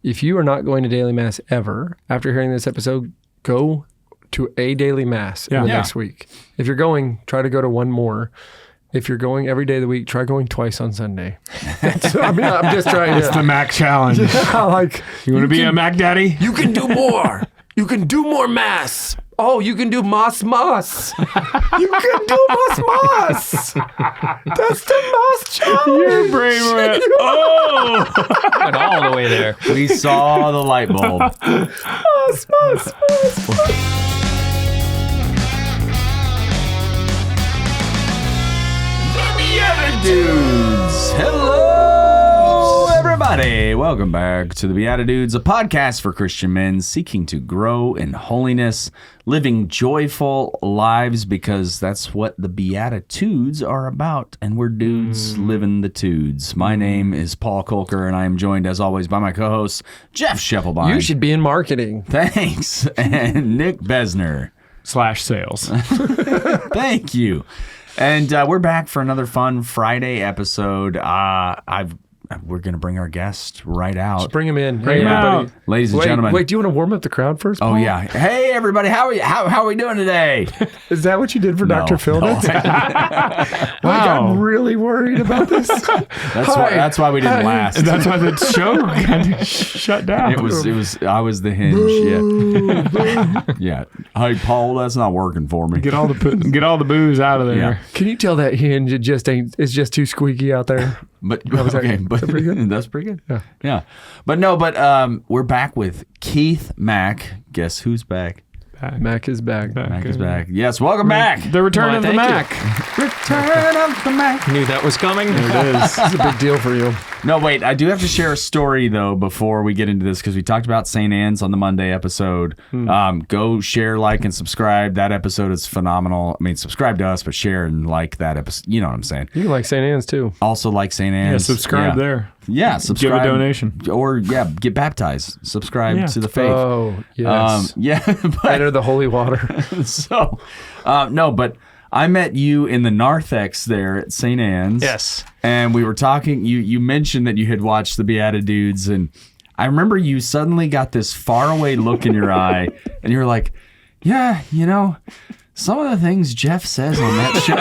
if you are not going to daily mass ever, after hearing this episode, go to a daily mass in the next week. If you're going, try to go to one more. If you're going every day of the week, try going twice on Sunday. I'm just trying to. It's the Mac challenge. Yeah, like you want to be a Mac daddy? You can do more. You can do more mass. Oh, you can do mas. You can do mas. That's the mas challenge. Your brain went, oh. Went all the way there. We saw the light bulb. Mas. BeatiDudes. Hello, everybody. Welcome back to the BeatiDudes, a podcast for Christian men seeking to grow in holiness, living joyful lives, because that's what the BeatiDudes are about, and we're dudes living the tudes. My name is Paul Kolker, and I am joined, as always, by my co-host, Jeff Schiefelbein. You should be in marketing. Thanks. And Nick Bezner. /sales. Thank you. And we're back for another fun Friday episode. We're going to bring our guest right out. Just bring him in. Bring him out. Ladies and gentlemen. Wait, do you want to warm up the crowd first, Paul? Oh, yeah. Hey, everybody. How are we doing today? Is that what you did for No, Dr. Phil? no. Like, I'm really worried about this. That's why we didn't last. And that's why the show got shut down. It was. I was the hinge. Yeah. Hey, Paul, that's not working for me. Get all the booze out of there. Yeah. Can you tell that hinge it's just too squeaky out there? But was that- okay, but that pretty good? that's pretty good. Yeah. But we're back with Keith Mack. Guess who's back? Mac is back. Mac is back. Yes, welcome back. The return Why, of the thank Mac. Return of the Mac. Knew that was coming. There it is. It's a big deal for you. No, wait. I do have to share a story, though, before we get into this, because we talked about St. Anne's on the Monday episode. Go share, like, and subscribe. That episode is phenomenal. I mean, subscribe to us, but share and like that episode. You know what I'm saying. You can like St. Anne's, too. Also like St. Yeah, Anne's. subscribe there. Yeah, subscribe. Give a donation. Or, get baptized. Subscribe to the faith. Oh, yes. But Enter the holy water. so, no, but I met you in the narthex there at St. Anne's. Yes. And we were talking, you mentioned that you had watched the BeatiDudes, and I remember you suddenly got this faraway look in your eye, and you were like, yeah, some of the things Jeff says on that show.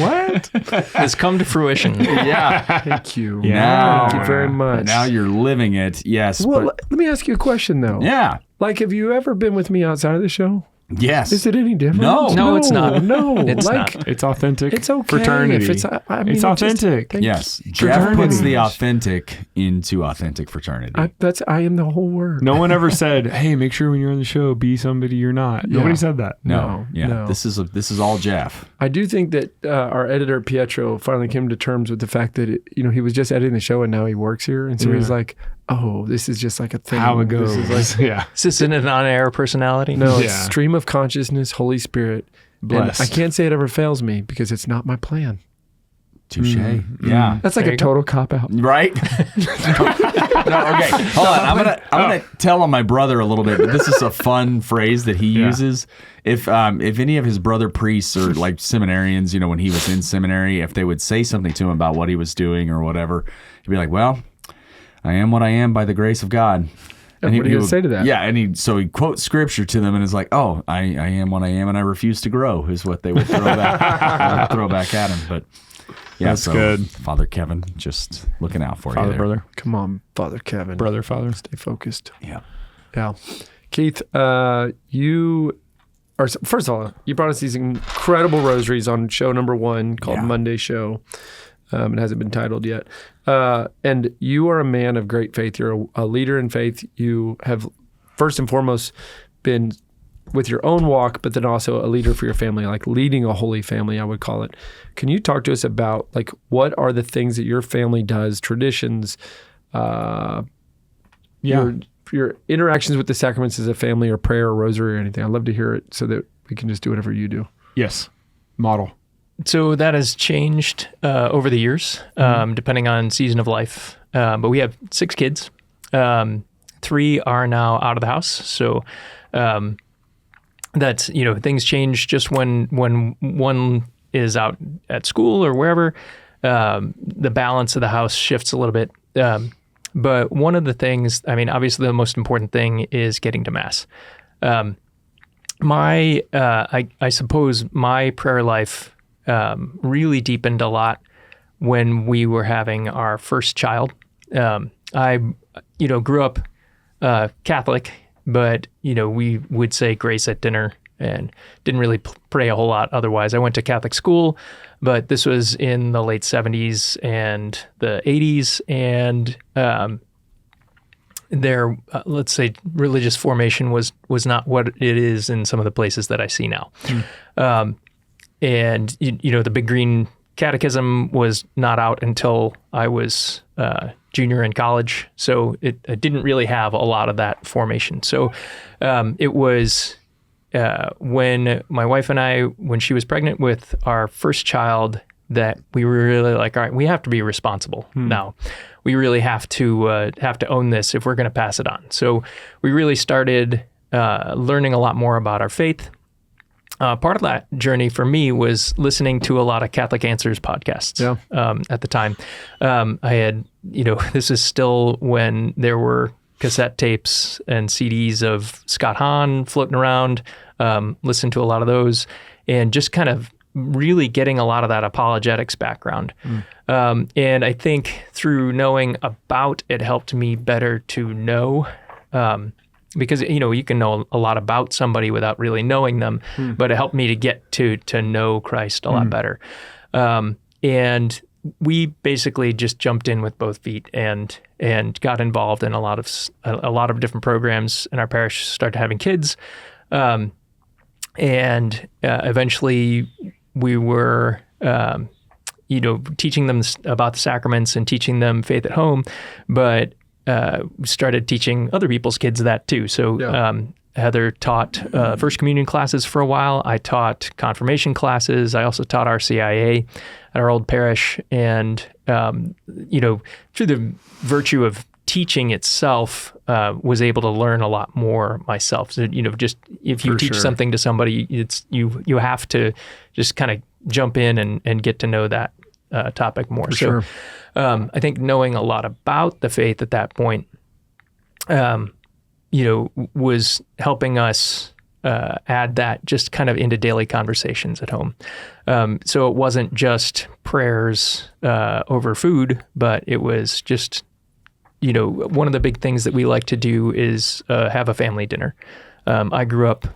What? Has come to fruition. Yeah. Thank you. Now, Thank you very much. Now you're living it. Yes. Well, but, let me ask you a question, though. yeah. Like, have you ever been with me outside of the show? Yes. Is it any different? No, it's not. No, It's like, not. It's authentic. It's okay. Fraternity. If it's, I mean, it's authentic. Yes. Jeff puts the authentic into authentic fraternity. I am the whole word. No one ever said, "Hey, make sure when you're on the show, be somebody you're not." Nobody said that. No. Yeah. no. This is all Jeff. I do think that our editor Pietro finally came to terms with the fact that he was just editing the show and now he works here, and so he's like, "Oh, this is just like a thing. How it goes. This is like, yeah. Is this an on-air personality? no, it's Yeah. stream of consciousness, Holy Spirit. Blessed. And I can't say it ever fails me because it's not my plan. Touche. Yeah. That's like There a you go. total cop out. Right? No, okay. Hold on. I'm gonna tell on my brother a little bit, but this is a fun phrase that he uses. If any of his brother priests or like seminarians, when he was in seminary, if they would say something to him about what he was doing or whatever, he'd be like, "Well, I am what I am by the grace of God." And what are you going to say to that? Yeah, and he quotes scripture to them and is like, "Oh, I am what I am, and I refuse to grow," is what they would throw back at him. But yeah, That's so good. Father Kevin, just looking out for you Father, there. brother. Come on, Father Kevin. Brother, father. Stay focused. Yeah. Yeah. Keith, you are, first of all, you brought us these incredible rosaries on show number 1 called Monday Show. It hasn't been titled yet. And you are a man of great faith. You're a leader in faith. You have, first and foremost, been with your own walk, but then also a leader for your family, like leading a holy family, I would call it. Can you talk to us about, like, what are the things that your family does, traditions, your interactions with the sacraments as a family, or prayer or rosary or anything? I'd love to hear it so that we can just do whatever you do. Yes. Model. So that has changed over the years, depending on season of life. But we have 6 kids. 3 are now out of the house. So that's, things change just when one is out at school or wherever. The balance of the house shifts a little bit. But one of the things, I mean, obviously the most important thing is getting to Mass. I suppose my prayer life really deepened a lot when we were having our first child. I grew up Catholic, but, we would say grace at dinner and didn't really pray a whole lot otherwise. I went to Catholic school, but this was in the late 70s and the 80s, and their, let's say, religious formation was not what it is in some of the places that I see now. And, the Big Green Catechism was not out until I was junior in college, so it didn't really have a lot of that formation. So it was when my wife and I, when she was pregnant with our first child, that we were really like, all right, we have to be responsible now. We really have to own this if we're going to pass it on. So we really started learning a lot more about our faith. Part of that journey for me was listening to a lot of Catholic Answers podcasts at the time. I had, this is still when there were cassette tapes and CDs of Scott Hahn floating around, listened to a lot of those, and just kind of really getting a lot of that apologetics background. And I think through knowing about it helped me better to know, because, you can know a lot about somebody without really knowing them, but it helped me to get to know Christ a lot better. And we basically just jumped in with both feet and got involved in a lot of different programs in our parish, started having kids. And eventually we were, teaching them about the sacraments and teaching them faith at home, but started teaching other people's kids that too. So Heather taught First Communion classes for a while. I taught confirmation classes. I also taught RCIA at our old parish. And, through the virtue of teaching itself, was able to learn a lot more myself. So, just if you teach something to somebody, it's you have to just kind of jump in and get to know that topic more. I think knowing a lot about the faith at that point, was helping us add that just kind of into daily conversations at home. So it wasn't just prayers over food, but it was just, one of the big things that we like to do is have a family dinner. I grew up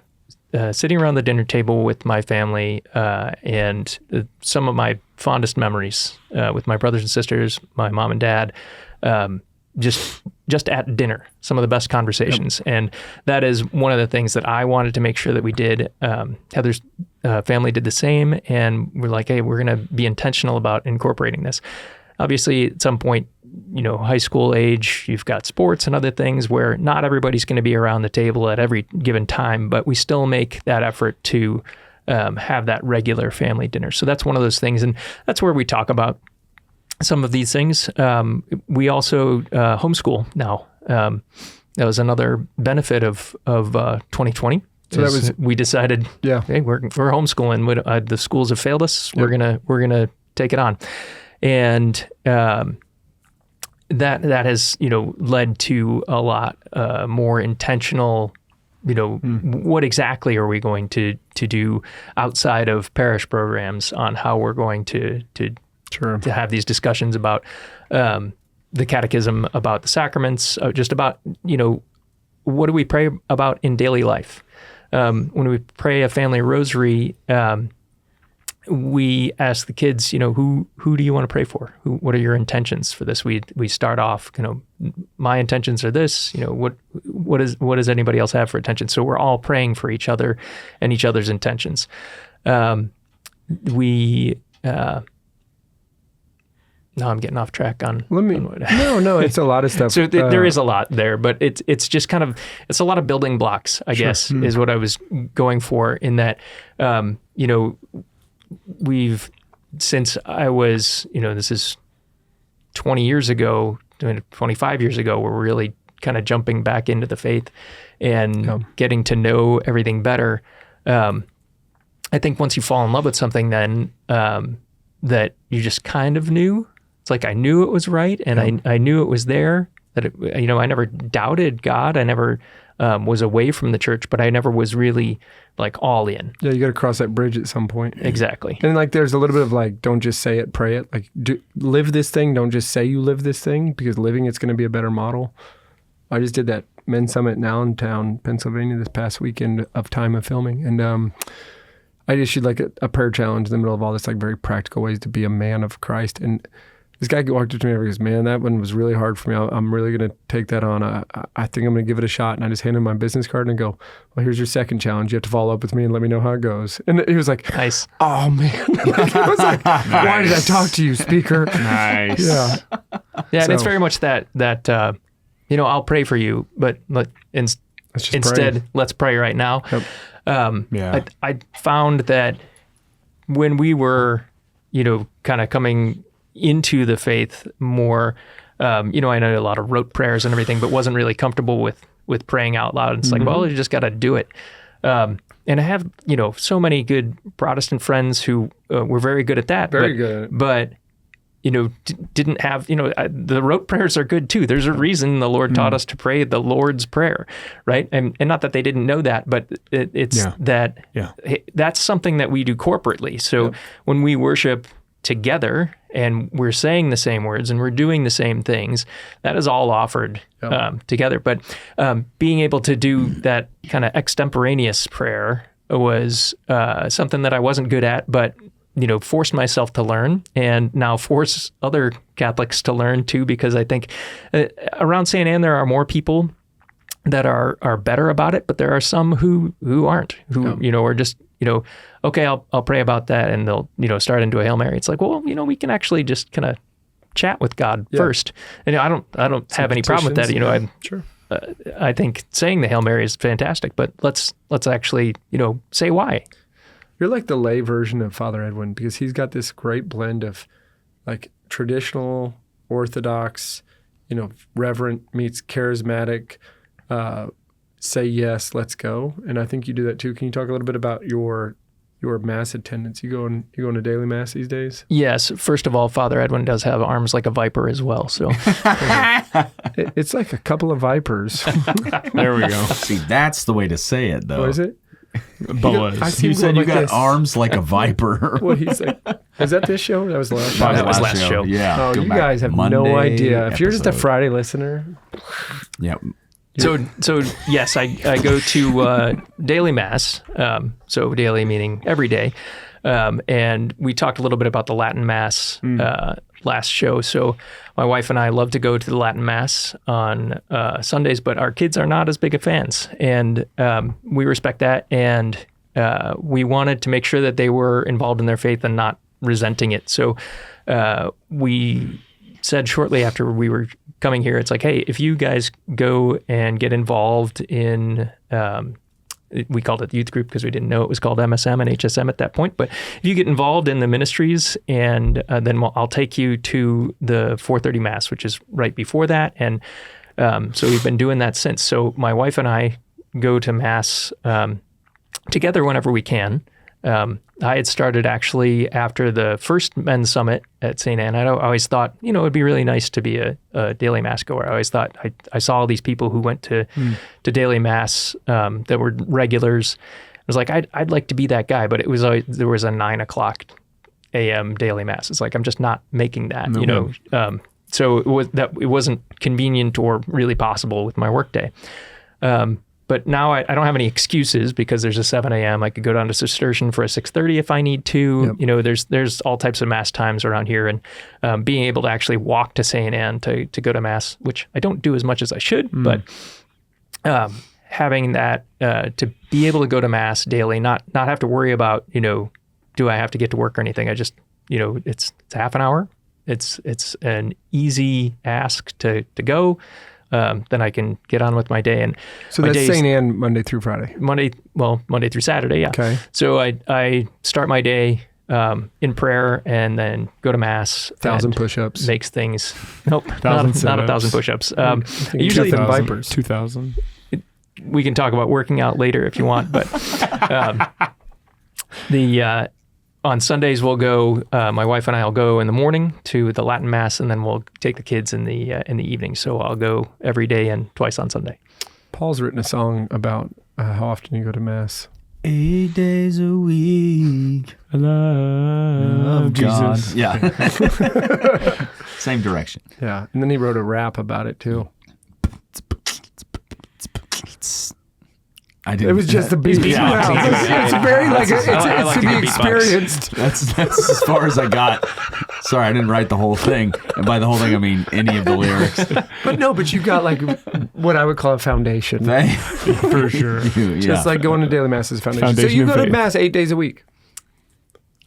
sitting around the dinner table with my family, and some of my fondest memories with my brothers and sisters, my mom and dad, just at dinner, some of the best conversations. And that is one of the things that I wanted to make sure that we did. Heather's family did the same, and we're like, hey, we're going to be intentional about incorporating this. Obviously, at some point, high school age, you've got sports and other things where not everybody's going to be around the table at every given time, but we still make that effort to have that regular family dinner. So that's one of those things, and that's where we talk about some of these things. We also homeschool now. That was another benefit of 2020. So we decided, hey, we're homeschooling. The schools have failed us. We're gonna take it on, and that has led to a lot more intentional. What exactly are we going to do outside of parish programs on how we're going to have these discussions about the catechism, about the sacraments, just about, what do we pray about in daily life? When we pray a family rosary, we ask the kids, who do you want to pray for? What are your intentions for this? We start off, my intentions are this, what does anybody else have for intentions? So we're all praying for each other and each other's intentions. No, I'm getting off track on. No, it's a lot of stuff. So there is a lot there, but it's just kind of, it's a lot of building blocks, I guess, is what I was going for in that, we've, since I was, this is 20 years ago, 25 years ago, we're really kind of jumping back into the faith and getting to know everything better. I think once you fall in love with something, then that you just kind of knew. It's like I knew it was right, and I knew it was there, that I never doubted God. I never was away from the church, but I never was really like all in. Yeah, you got to cross that bridge at some point. Exactly. And like, there's a little bit of like, don't just say it, pray it. Like, live this thing. Don't just say you live this thing, because living it's going to be a better model. I just did that men's summit in Allentown, Pennsylvania this past weekend of time of filming. And I issued like a prayer challenge in the middle of all this, like very practical ways to be a man of Christ. And this guy walked up to me and goes, man, that one was really hard for me. I'm really going to take that on. I think I'm going to give it a shot. And I just handed him my business card and go, well, here's your second challenge. You have to follow up with me and let me know how it goes. And he was like, nice. Oh, man. I was like, why did I talk to you, speaker? Nice. Yeah. Yeah, and it's very much that I'll pray for you, but instead, let's pray right now. Yep. I found that when we were, kind of coming into the faith more, I know a lot of rote prayers and everything, but wasn't really comfortable with praying out loud. It's like, well, you just got to do it. And I have, so many good Protestant friends who were very good at that. Very good. But didn't have, the rote prayers are good too. There's a reason the Lord taught us to pray the Lord's Prayer, right? And not that they didn't know that, but it's that's something that we do corporately. So when we worship together and we're saying the same words and we're doing the same things, that is all offered together. But being able to do that kind of extemporaneous prayer was something that I wasn't good at, but forced myself to learn, and now force other Catholics to learn too, because I think around St. Anne there are more people that are better about it, but there are some who aren't, who are just okay, I'll pray about that, and they'll start into a Hail Mary. It's like, well, we can actually just kind of chat with God first, and I don't have any problem with that. Sure. I think saying the Hail Mary is fantastic, but let's actually say why. You're like the lay version of Father Edwin, because he's got this great blend of like traditional, orthodox, reverent meets charismatic, say yes, let's go. And I think you do that too. Can you talk a little bit about your mass attendance? You go into daily mass these days? Yes. First of all, Father Edwin does have arms like a viper as well. So it's like a couple of vipers. There we go. See, that's the way to say it, though. What is it? Boas. You said you got arms like a viper. What he's like? Is that this show? That was the last show. That was last show. Yeah. Oh, you guys have no idea. If you're just a Friday listener. Yep. So yes, I go to daily mass. So daily meaning every day. And we talked a little bit about the Latin mass last show. So my wife and I love to go to the Latin mass on Sundays, but our kids are not as big of fans, and we respect that. And we wanted to make sure that they were involved in their faith and not resenting it. So we said shortly after we were coming here, it's like, hey, if you guys go and get involved in, we called it the youth group because we didn't know it was called MSM and HSM at that point. But if you get involved in the ministries, and then I'll take you to the 4:30 Mass, which is right before that. And so we've been doing that since. So my wife and I go to Mass together whenever we can. I had started actually after the first men's summit at St. Anne. I always thought, it'd be really nice to be a daily mass goer. I always thought I saw all these people who went to daily mass that were regulars. I was like, I'd like to be that guy, but it was always, there was a 9:00 a.m. daily mass. It's like I'm just not making that, So it wasn't convenient or really possible with my workday. But now I don't have any excuses because there's a 7 a.m. I could go down to Cistercian for a 6:30 if I need to. Yep. There's all types of mass times around here, and being able to actually walk to St. Anne to go to mass, which I don't do as much as I should, but having that to be able to go to mass daily, not have to worry about do I have to get to work or anything. I just it's half an hour. It's an easy ask to go. Then I can get on with my day. And so that's St. Anne Monday through Friday? Monday through Saturday, yeah. Okay. So I start my day in prayer and then go to Mass. 1,000 push-ups. Makes things, nope, not 1,000 push-ups. Usually 2,000, vipers. 2,000. We can talk about working out later if you want, but on Sundays we'll go. My wife and I will go in the morning to the Latin Mass, and then we'll take the kids in the evening. So I'll go every day and twice on Sunday. Paul's written a song about how often you go to Mass. 8 days a week. I love Jesus. God. Yeah. Same direction. Yeah, and then he wrote a rap about it too. I did. It was just the beat. Yeah. It's very like it's I like to to be do beatbox. experienced. That's as far as I got. Sorry, I didn't write the whole thing. And by the whole thing, I mean any of the lyrics. But you got like what I would call a foundation. For sure. Just like going to daily Mass is a foundation. So Foundation you of go to faith. Mass 8 days a week.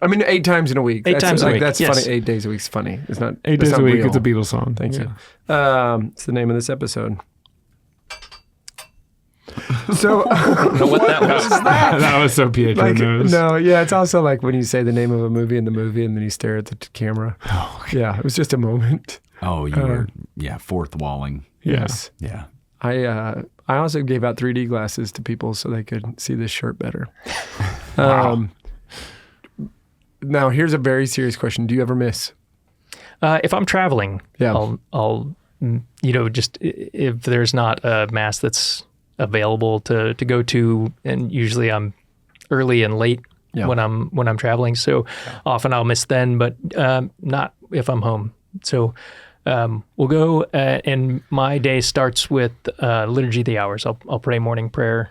I mean, 8 times in a week. Eight times a week, That's yes. funny. 8 days a week is funny. It's not 8 it's days not a week. real. It's a Beatles song. Thank Yeah. you. It's the name of this episode. So I don't know what that was. That was so Pietro like knows. no, yeah, it's also like when you say the name of a movie in the movie and then you stare at the camera. Oh, okay. Yeah, it was just a moment. Oh, you were, fourth walling. Yeah. Yes. Yeah. I also gave out 3D glasses to people so they could see this shirt better. Wow. Now here's a very serious question. Do you ever miss? If I'm traveling, Yeah. I'll just if there's not a Mass that's available to go to, and usually I'm early and late when I'm traveling, so often I'll miss then, but not if I'm home. So we'll go, and my day starts with Liturgy of the Hours. I'll pray morning prayer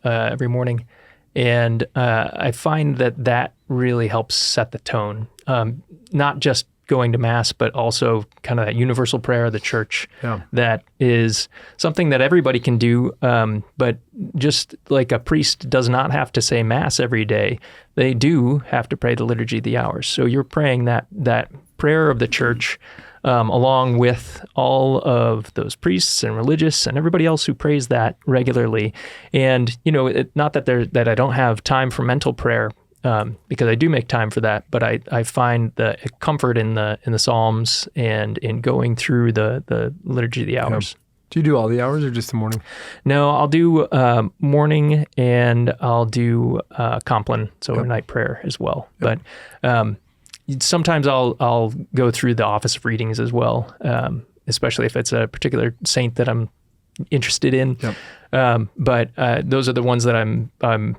every morning, and I find that really helps set the tone. Not just going to Mass, but also kind of that universal prayer of the church. Yeah. That is something that everybody can do, but just like a priest does not have to say Mass every day, they do have to pray the Liturgy of the Hours. So you're praying that prayer of the church along with all of those priests and religious and everybody else who prays that regularly. And, not that I don't have time for mental prayer, because I do make time for that, but I find the comfort in the Psalms and in going through the Liturgy of the Hours. Yeah. Do you do all the hours or just the morning? No, I'll do morning and I'll do Compline, so night prayer as well. But sometimes I'll go through the office of readings as well, especially if it's a particular saint that I'm interested in. Yep. But those are the ones that I'm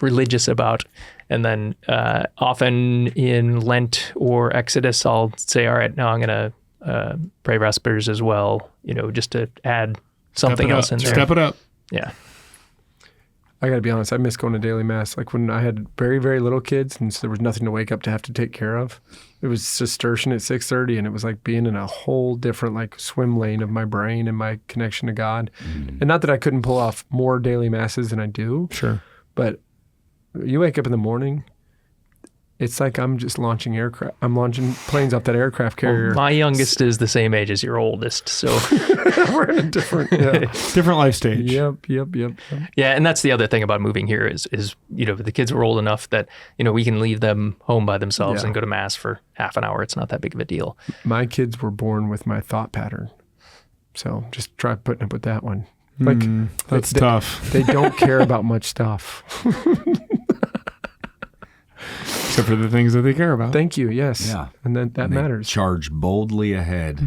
religious about. And then often in Lent or Exodus, I'll say, all right, now I'm going to pray Vespers as well, just to add something else in there. Step it up. Yeah. I got to be honest, I miss going to daily Mass. Like when I had very, very little kids and so there was nothing to wake up to have to take care of. It was Cistercian at 6:30 and it was like being in a whole different like swim lane of my brain and my connection to God. And not that I couldn't pull off more daily Masses than I do. Sure. But you wake up in the morning, it's like I'm just launching aircraft. I'm launching planes off that aircraft carrier. Well, my youngest is the same age as your oldest, so We're in a different, Different life stage. Yep. yeah. And that's the other thing about moving here is the kids were old enough that we can leave them home by themselves Yeah. and go to Mass for half an hour. It's not that big of a deal. My kids were born with my thought pattern. So just try putting up with that one. Like That's they- tough. They don't care about much stuff. Except for the things that they care about. Thank you. Yes. Yeah. And then that They matters. Charge boldly ahead.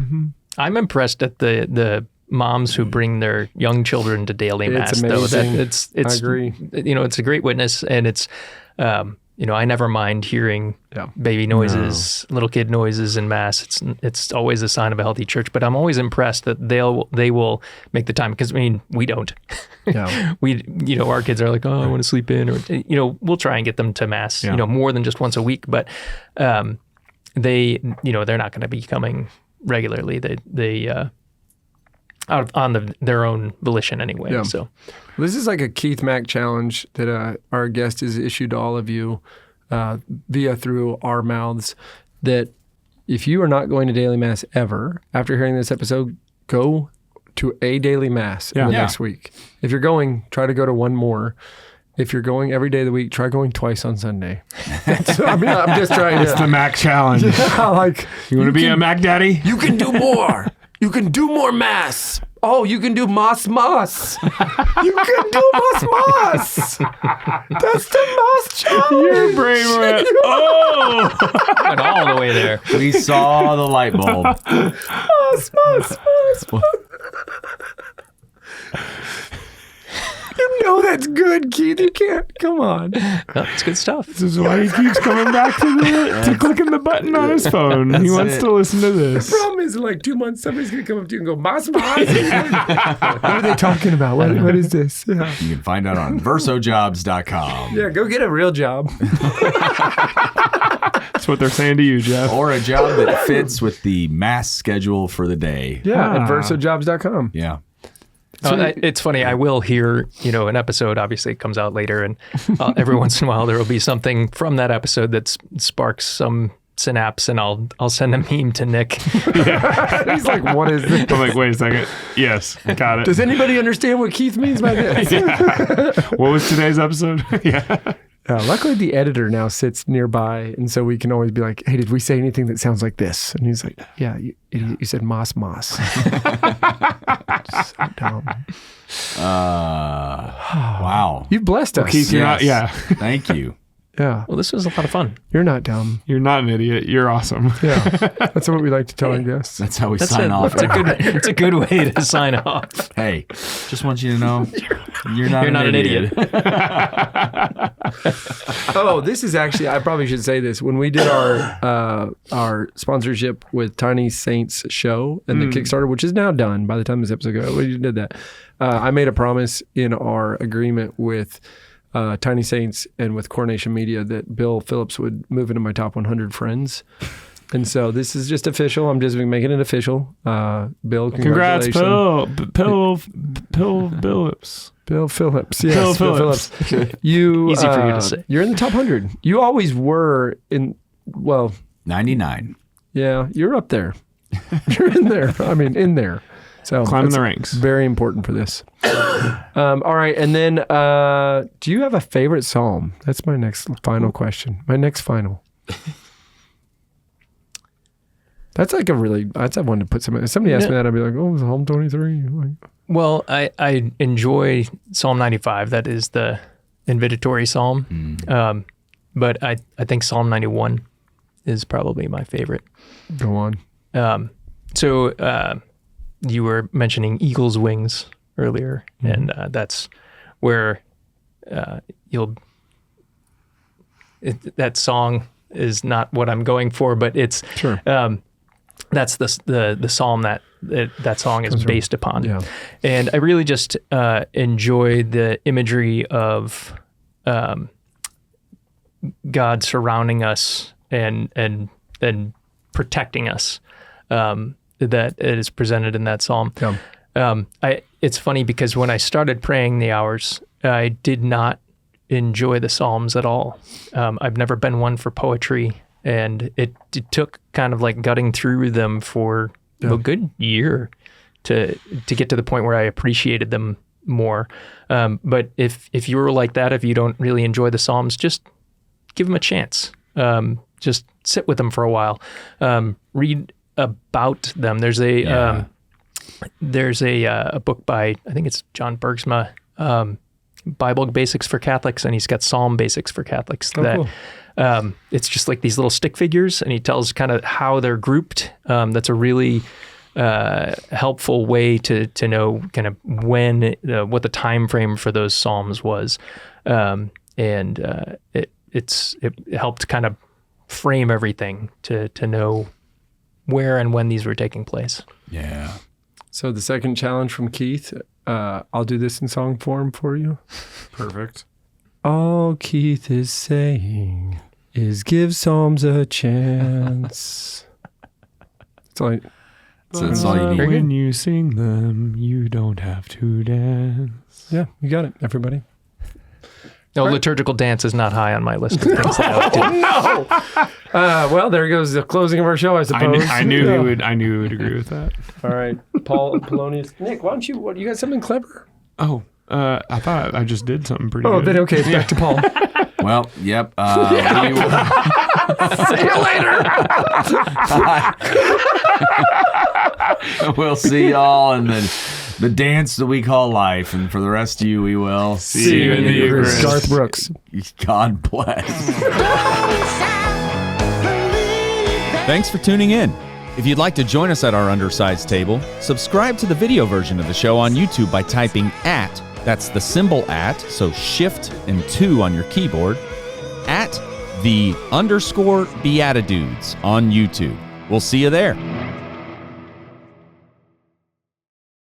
I'm impressed at the moms who bring their young children to daily It's Mass. Though that amazing. it's I agree. It's a great witness, and it's I never mind hearing Yeah. baby noises, little kid noises in Mass. It's always a sign of a healthy church. But I'm always impressed that they will make the time, because we don't. Yeah. Our kids are like, oh, I want to sleep in, or we'll try and get them to Mass, Yeah. more than just once a week. But they they're not going to be coming regularly. They out on their own volition anyway. Yeah. So This is like a Keith Mack challenge that our guest has issued to all of you through our mouths, that if you are not going to daily Mass ever, after hearing this episode, go to a daily Mass in the Yeah. next week. If you're going, try to go to one more. If you're going every day of the week, try going twice on Sunday. So, I'm just trying It's the Mac challenge. like You want to be a Mac daddy? you can do more. You can do more Mass. Oh, you can do mas mas. You can do mas mas. That's the mas challenge. Your brain went, oh! Went all the way there. We saw the light bulb. Mas mas mas. You know that's good, Keith. You can't. Come on. No, it's good stuff. This is why he keeps coming back to clicking the button on his phone. He wants to listen to this. The problem is, in like 2 months, somebody's going to come up to you and go, mas mas. What are they talking about? What is this? Yeah. You can find out on versojobs.com. Yeah, go get a real job. That's what they're saying to you, Jeff. Or a job that fits with the mass schedule for the day. Yeah, at versojobs.com. Yeah. It's funny. I will hear, an episode. Obviously, it comes out later, and every once in a while there will be something from that episode that sparks some synapse, and I'll send a meme to Nick. He's like, what is this? I'm like, wait a second. Yes, got it. Does anybody understand what Keith means by this? What was today's episode? Yeah. Luckily, the editor now sits nearby, and so we can always be like, hey, did we say anything that sounds like this? And he's like, yeah, you said mas mas. So dumb. Wow. You've blessed us. Keith, you're not, yeah. Thank you. Yeah. Well, this was a lot of fun. You're not dumb. You're not an idiot. You're awesome. Yeah. That's what we like to tell our guests. That's how we sign off. It's a good way to sign off. Hey, just want you to know you're not an idiot. Oh, this is actually, I probably should say this. When we did our sponsorship with Tiny Saints show and the Kickstarter, which is now done by the time this episode goes, we did that. I made a promise in our agreement with Tiny Saints and with Coronation Media that Bill Phillips would move into my top 100 friends. And so this is just official. I'm just making it official. Bill, Congrats, congratulations. Bill Phillips. Bill Phillips. Yes, Bill Phillips. You, Easy for you to say. You're in the top 100. You always were 99. Yeah, you're up there. You're in there. I mean, in there. So Climbing the ranks. Very important for this. All right. And then do you have a favorite psalm? That's my next final question. My next final. That's like I wanted to put somebody. If somebody asked me that, I'd be like, oh, Psalm 23. Like, Well, I enjoy Psalm 95. That is the invitatory psalm. But I think Psalm 91 is probably my favorite. Go on. So you were mentioning eagle's wings earlier, and that's where that song is not what I'm going for, but it's Sure. That's the psalm that song is based upon. Yeah. And I really just enjoy the imagery of God surrounding us and protecting us that is presented in that psalm. Yeah. It's funny because when I started praying the hours, I did not enjoy the psalms at all. I've never been one for poetry, and it took kind of like gutting through them for a good year to get to the point where I appreciated them more. But if you were like that, if you don't really enjoy the psalms, just give them a chance. Just sit with them for a while. Read about them. There's a book by, I think it's John Bergsma, Bible Basics for Catholics, and he's got Psalm Basics for Catholics. Cool. It's just like these little stick figures, and he tells kind of how they're grouped. That's a really helpful way to know kind of when, what the time frame for those psalms was, and it helped kind of frame everything to know where and when these were taking place. Yeah. So the second challenge from Keith, I'll do this in song form for you. Perfect. All Keith is saying is give psalms a chance. That's all you need. When you sing them, you don't have to dance. Yeah, you got it, everybody. No, liturgical dance is not high on my list of things that I like to do. No. Well, there goes the closing of our show, I suppose. I knew he would. I knew he would agree with that. All right, Paul Polonius. Nick, why don't you? You got something clever? Oh, I thought I just did something pretty Oh, good. then okay, back to Paul. Well, yep. See you later. We'll see y'all in the the dance that we call life. And for the rest of you, we will See you in the Eucharist. Garth Brooks. God bless. Thanks for tuning in. If you'd like to join us at our undersized table, subscribe to the video version of the show on YouTube by typing @ that's the symbol @ so shift and 2 on your keyboard, @ the _ BeatiDudes on YouTube. We'll see you there.